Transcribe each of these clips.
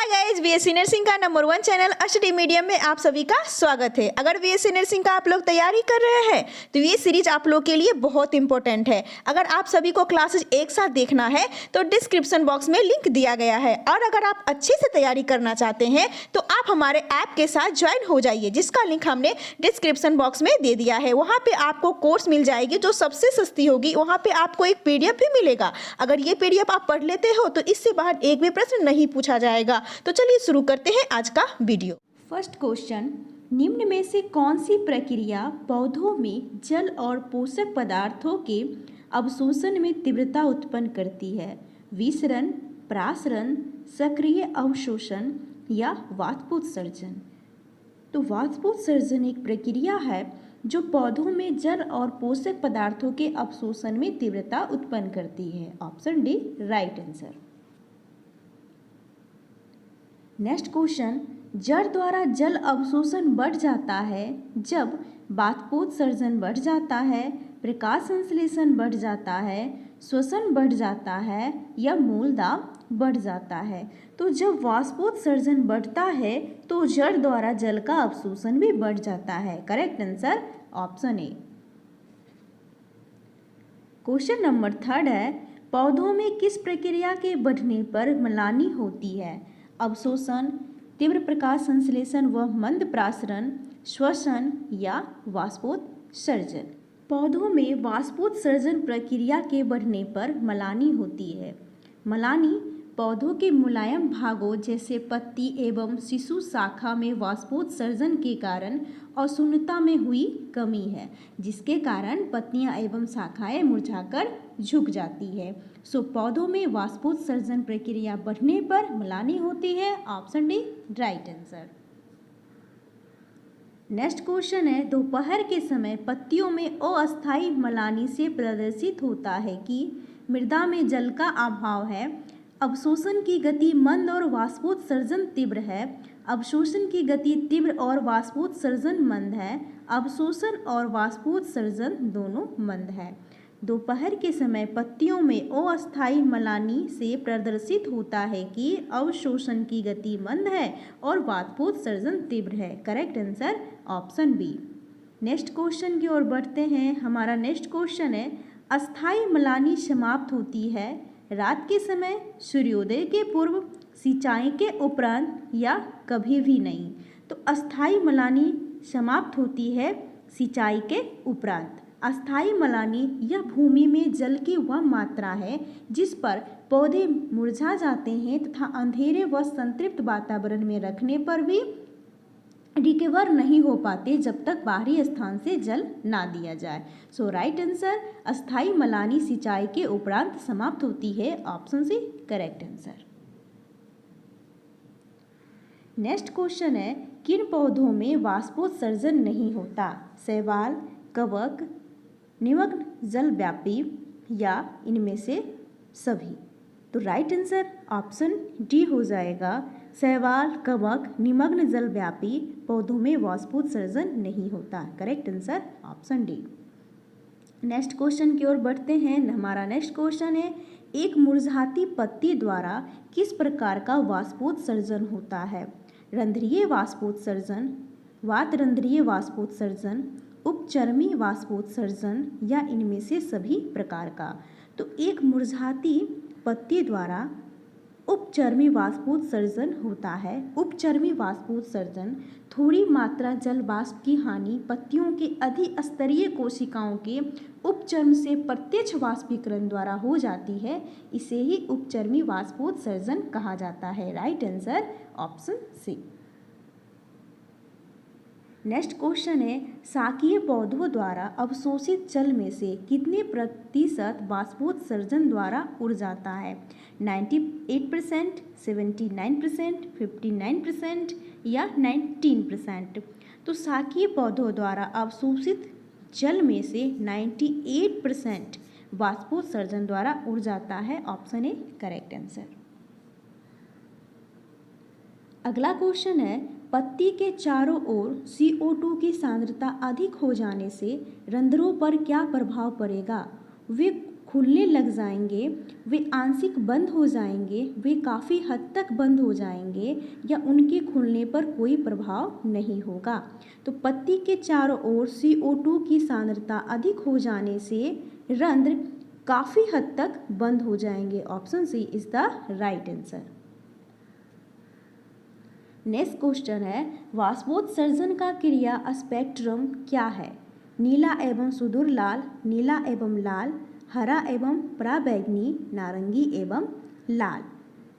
Hi guys, BSc nursing का number 1 channel study medium में आप सभी का स्वागत है। अगर बीएससी नर्सिंग का आप लोग तैयारी कर रहे हैं तो ये सीरीज आप लोग के लिए बहुत इंपॉर्टेंट है। अगर आप सभी को क्लासेस एक साथ देखना है तो डिस्क्रिप्शन बॉक्स में लिंक दिया गया है, और अगर आप अच्छे से तैयारी करना चाहते हैं तो आप हमारे ऐप के साथ ज्वाइन हो जाइए, जिसका लिंक हमने डिस्क्रिप्शन बॉक्स में दे दिया है। वहाँ पे आपको कोर्स मिल जाएगी जो सबसे सस्ती होगी। वहाँ पे आपको एक पीडीएफ भी मिलेगा। अगर ये पीडीएफ आप पढ़ लेते हो तो इससे बाहर एक भी प्रश्न नहीं पूछा जाएगा। तो चलिए शुरू करते हैं आज का वीडियो। फर्स्ट क्वेश्चन, निम्न में से कौन सी प्रक्रिया पौधों में जल और पोषक पदार्थों के अवशोषण में तीव्रता उत्पन्न करती है? विसरण, प्रासरण, सक्रिय अवशोषण या वाष्पोत्सर्जन? तो वाष्पोत्सर्जन एक प्रक्रिया है जो पौधों में जल और पोषक पदार्थों के अवशोषण में तीव्रता उत्पन्न करती है। Option D right answer. Next question, जड़ द्वारा जल अवशोषण बढ़ जाता है जब वाष्पोत्सर्जन बढ़ जाता है, प्रकाश संश्लेषण बढ़ जाता है, श्वसन बढ़ जाता है या मूलदाब बढ़ जाता है। तो जब वाष्पोत्सर्जन बढ़ता है तो जड़ द्वारा जल का अवशोषण भी बढ़ जाता है। Correct answer option A. Question number 3 है, पौधों में किस प्रक्रिया के बढ़ने पर मलानी होती है? अवशोषण, तीव्र प्रकाश संश्लेषण व मंद प्रासरण, श्वसन या वाष्पोत्सर्जन? पौधों में वाष्पोत्सर्जन प्रक्रिया के बढ़ने पर मलानी होती है। मलानी पौधों के मुलायम भागों जैसे पत्ती एवं शिशु शाखा में वाष्पोत्सर्जन के कारण अशून्यता में हुई कमी है, जिसके कारण पत्तियां एवं शाखाएं मुरझाकर झुक जाती है। सो पौधों में वाष्पोत्सर्जन प्रक्रिया बढ़ने पर मलानी होती है। Option D right answer. Next question है, दोपहर के समय पत्तियों में अस्थायी मलानी से प्रदर्शित होता है कि मृदा में जल का अभाव है, अवशोषण की गति मंद और वाष्पोत्सर्जन तीव्र है, अवशोषण की गति तीव्र और वाष्पोत्सर्जन मंद है, अवशोषण और वाष्पोत्सर्जन दोनों मंद है। दोपहर के समय पत्तियों में अस्थायी मलानी से प्रदर्शित होता है कि अवशोषण की गति मंद है और वाष्पोत्सर्जन तीव्र है। Correct answer option B. Next question की ओर बढ़ते हैं। हमारा नेक्स्ट क्वेश्चन है, अस्थायी मलानी समाप्त होती है रात के समय, सूर्योदय के पूर्व, सिंचाई के उपरांत या कभी भी नहीं? तो अस्थायी मलानी समाप्त होती है सिंचाई के उपरांत। अस्थायी मलानी यह भूमि में जल की वह मात्रा है जिस पर पौधे मुरझा जाते हैं तथा अंधेरे व संतृप्त वातावरण में रखने पर भी रिकवर नहीं हो पाते जब तक बाहरी स्थान से जल ना दिया जाए। सो राइट आंसर, अस्थायी मलानी सिंचाई के उपरांत समाप्त होती है। Option C correct answer. Next question है, किन पौधों में वाष्पोत्सर्जन नहीं होता? शैवाल, कवक, निमग्न जल व्यापी या इनमें से सभी? तो राइट आंसर ऑप्शन डी हो जाएगा। शैवाल, कवक, निमग्न जल व्यापी पौधों में वाष्पोत्सर्जन नहीं होता। Correct answer option D. Next question की ओर बढ़ते हैं। हमारा नेक्स्ट क्वेश्चन है, एक मुरझाती पत्ती द्वारा किस प्रकार का वाष्पोत्सर्जन होता है? रंध्रीय वाष्पोत्सर्जन, वातरंध्रीय वाष्पोत्सर्जन, उपचर्मी वाष्पोत्सर्जन या इनमें से सभी प्रकार का? तो एक मुरझाती पत्ती द्वारा उपचर्मी वाष्पोत्सर्जन होता है। उपचर्मी वाष्पोत्सर्जन थोड़ी मात्रा जल वाष्प की हानि पत्तियों के अधिस्तरीय कोशिकाओं के उपचर्म से प्रत्यक्ष वाष्पीकरण द्वारा हो जाती है। इसे ही उपचर्मी वाष्पोत्सर्जन कहा जाता है। Right answer option C. Next question है, शाकीय पौधों द्वारा अवशोषित जल में से कितने प्रतिशत वाष्पोत्सर्जन द्वारा उड़ जाता है? 98%, 79%, 59% या 19%? तो शाकीय पौधों द्वारा अवशोषित जल में से 98% वाष्पोत्सर्जन द्वारा उड़ जाता है। Option A correct answer. अगला क्वेश्चन है, पत्ती के चारों ओर CO2 की सांद्रता अधिक हो जाने से रंध्रों पर क्या प्रभाव पड़ेगा? वे खुलने लग जाएंगे, वे आंशिक बंद हो जाएंगे, वे काफ़ी हद तक बंद हो जाएंगे या उनके खुलने पर कोई प्रभाव नहीं होगा। तो पत्ती के चारों ओर CO2 की सांद्रता अधिक हो जाने से रंध्र काफ़ी हद तक बंद हो जाएंगे। Option C is the right answer. Next question है, वाष्पोत्सर्जन का क्रिया स्पेक्ट्रम क्या है? नीला एवं सुदूर लाल, नीला एवं लाल, हरा एवं पराबैंगनी, नारंगी एवं लाल।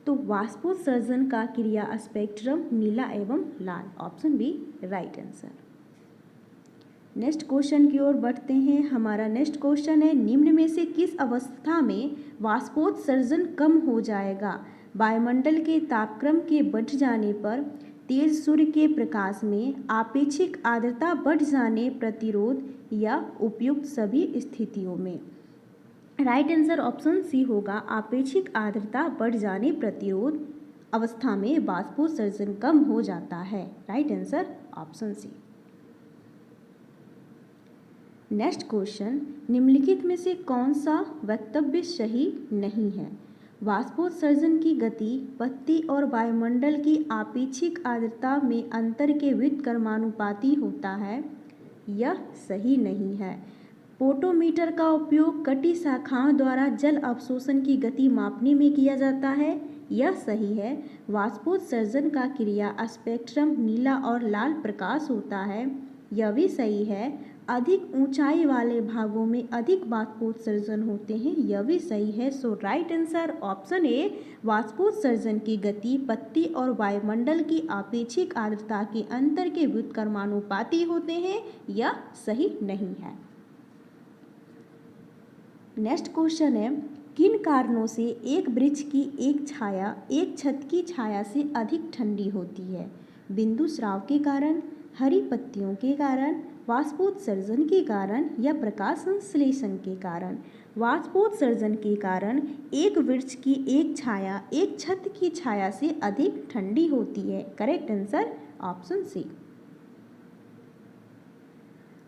तो वाष्पोत्सर्जन का क्रिया स्पेक्ट्रम नीला एवं लाल। Option B right answer. Next question की ओर बढ़ते हैं। हमारा नेक्स्ट क्वेश्चन है, निम्न में से किस अवस्था में वाष्पोत्सर्जन कम हो जाएगा? वायुमंडल के तापक्रम के बढ़ जाने पर, तेज सूर्य के प्रकाश में, आपेक्षिक आर्द्रता बढ़ जाने, प्रतिरोध या उपयुक्त सभी स्थितियों में। राइट आंसर ऑप्शन सी होगा, आपेक्षिक आर्द्रता बढ़ जाने, प्रतिरोध अवस्था में वाष्पोत्सर्जन कम हो जाता है। Right answer option C. Next question, निम्नलिखित में से कौन सा वक्तव्य सही नहीं है? वाष्पोत्सर्जन की गति पत्ती और वायुमंडल की आपेक्षिक आर्द्रता में अंतर के व्युत्क्रमानुपाती होता है। यह सही नहीं है। पोटोमीटर का उपयोग कटी शाखाओं द्वारा जल अवशोषण की गति मापने में किया जाता है। यह सही है। वाष्पोत्सर्जन का क्रिया स्पेक्ट्रम नीला और लाल प्रकाश होता है। यह भी सही है। अधिक ऊंचाई वाले भागों में अधिक वाष्पोत्सर्जन होते हैं। यह भी सही है। सो राइट आंसर ऑप्शन ए, वाष्पोत्सर्जन की गति पत्ती और वायुमंडल की आपेक्षिक आर्द्रता के अंतर के व्युत्क्रमानुपाती होते हैं। यह सही नहीं है। नेक्स्ट क्वेश्चन है, किन कारणों से एक वृक्ष की एक छाया एक छत की छाया से अधिक ठंडी होती है? बिंदु स्राव के कारण, हरी पत्तियों के कारण, वाष्पोत्सर्जन के कारण या प्रकाश संश्लेषण के कारण? वाष्पोत्सर्जन के कारण एक वृक्ष की एक छाया एक छत की छाया से अधिक ठंडी होती है। Correct answer option C.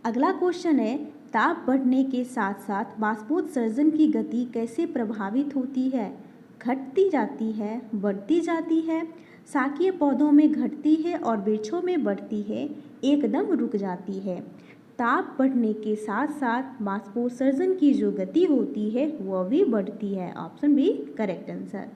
अगला क्वेश्चन है, ताप बढ़ने के साथ साथ वाष्पोत्सर्जन की गति कैसे प्रभावित होती है? घटती जाती है, बढ़ती जाती है, शाकीय पौधों में घटती है और वृक्षों में बढ़ती है, एकदम रुक जाती है। ताप बढ़ने के साथ साथ वाष्पोत्सर्जन की जो गति होती है वह भी बढ़ती है। Option B correct answer.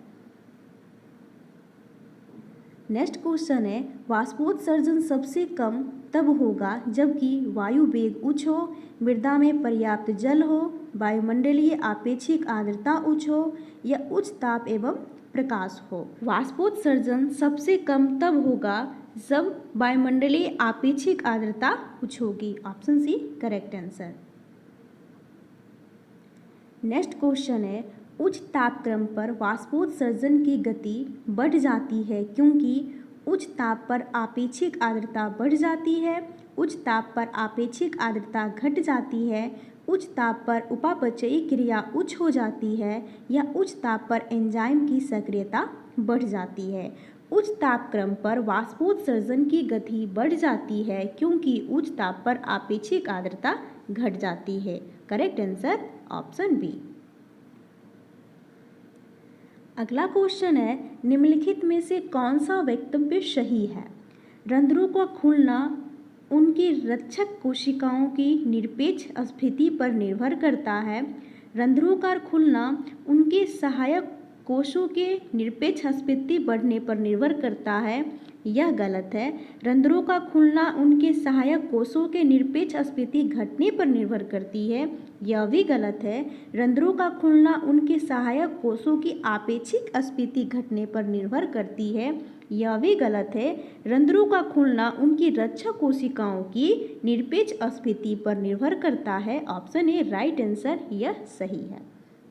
Next question है, वाष्पोत्सर्जन सबसे कम तब होगा जबकि वायु वेग उच्च हो, मृदा में पर्याप्त जल हो, वायुमंडलीय आपेक्षिक आर्द्रता उच्च हो या उच्च ताप एवं प्रकाश हो। वाष्पोत्सर्जन सबसे कम तब होगा जब वायुमंडलीय आपेक्षिक आर्द्रता उच्च होगी। Option C correct answer. Next question है, उच्च तापक्रम पर वाष्पोत्सर्जन की गति बढ़ जाती है क्योंकि उच्च ताप पर आपेक्षिक आर्द्रता बढ़ जाती है, उच्च ताप पर आपेक्षिक आर्द्रता घट जाती है, उच्च ताप पर उपापचयी क्रिया उच्च हो जाती है या उच्च ताप पर एंजाइम की सक्रियता बढ़ जाती है। उच्च तापक्रम पर वाष्पोत्सर्जन की गति बढ़ जाती है क्योंकि उच्च ताप पर आपेक्षिक आर्द्रता घट जाती है। Correct answer option B. अगला क्वेश्चन है, निम्नलिखित में से कौन सा वक्तव्य सही है? रंध्रों का खुलना उनकी रक्षक कोशिकाओं की निरपेक्ष स्थिति पर निर्भर करता है। रंध्रों का खुलना उनके सहायक कोशों के निरपेक्ष स्थिति बढ़ने पर निर्भर करता है। यह गलत है। रंध्रों का खुलना उनके सहायक कोशों के निरपेक्ष स्थिति घटने पर निर्भर करती है। यह भी गलत है। रंध्रों का खुलना उनके सहायक कोशों की आपेक्षिक स्थिति घटने पर निर्भर करती है। यह भी गलत है। रंध्रों का खुलना उनकी रक्षक कोशिकाओं की निरपेक्ष स्थिति पर निर्भर करता है। ऑप्शन ए राइट आंसर यह सही है।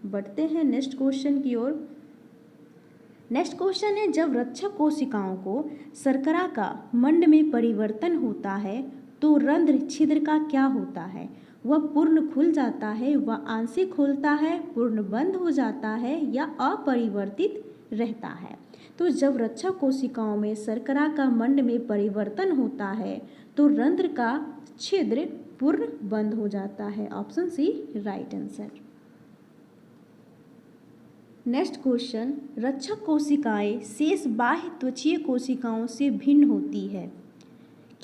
बढ़ते हैं नेक्स्ट क्वेश्चन की ओर। नेक्स्ट क्वेश्चन है, जब रक्षक कोशिकाओं को शर्करा का मंड में परिवर्तन होता है तो रंध्र छिद्र का क्या होता है? वह पूर्ण खुल जाता है, वह आंशिक खुलता है, पूर्ण बंद हो जाता है या अपरिवर्तित रहता है? तो जब रक्षक कोशिकाओं में शर्करा का मंड में परिवर्तन होता है तो रंध्र का छिद्र पूर्ण बंद हो जाता है। Option C right answer. Next question, रक्षक कोशिकाएं शेष बाह्य त्वचीय कोशिकाओं से भिन्न होती है।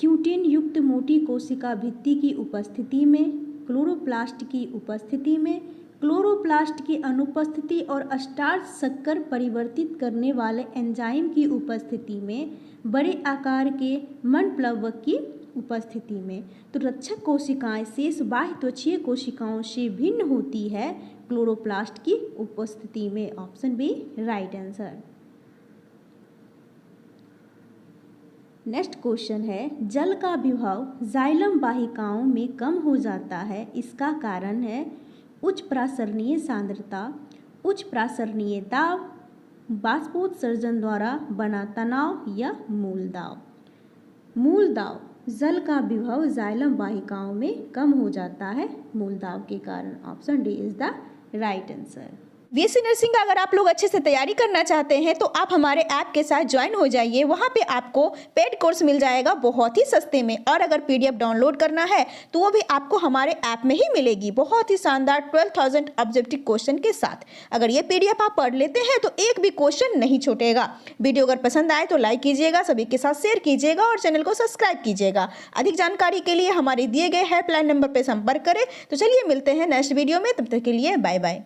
क्यूटिन युक्त मोटी कोशिका भित्ति की उपस्थिति में, क्लोरोप्लास्ट की उपस्थिति में, क्लोरोप्लास्ट की अनुपस्थिति और स्टार्च शक्कर परिवर्तित करने वाले एंजाइम की उपस्थिति में, बड़े आकार के मनप्लवक की उपस्थिति में। तो रक्षक कोशिकाएं शेष बाह्य त्वचीय कोशिकाओं से भिन्न होती है क्लोरोप्लास्ट की उपस्थिति में। Option B right answer. Next question है, जल का विभव जाइलम वाहिकाओं में कम हो जाता है, इसका कारण है उच्च प्रासरणीय सांद्रता, उच्च प्रासरणीय दाब, बाष्पोत्सर्जन द्वारा बना तनाव या मूल दाब। मूल दाब, जल का विभव जाइलम वाहिकाओं में कम हो जाता है मूल दाब के कारण। Option D is the right answer. BSc nursing का अगर आप लोग अच्छे से तैयारी करना चाहते हैं तो आप हमारे ऐप के साथ ज्वाइन हो जाइए। वहाँ पे आपको पेड कोर्स मिल जाएगा बहुत ही सस्ते में, और अगर पीडीएफ डाउनलोड करना है तो वो भी आपको हमारे ऐप में ही मिलेगी बहुत ही शानदार 12,000 ऑब्जेक्टिव क्वेश्चन के साथ। अगर ये पीडीएफ आप पढ़ लेते हैं तो एक भी क्वेश्चन नहीं छूटेगा। वीडियो अगर पसंद आए तो लाइक कीजिएगा, सभी के साथ शेयर कीजिएगा और चैनल को सब्सक्राइब कीजिएगा। अधिक जानकारी के लिए हमारे दिए गए हेल्पलाइन नंबर पर संपर्क करें। तो चलिए मिलते हैं नेक्स्ट वीडियो में, तब तक के लिए बाय बाय।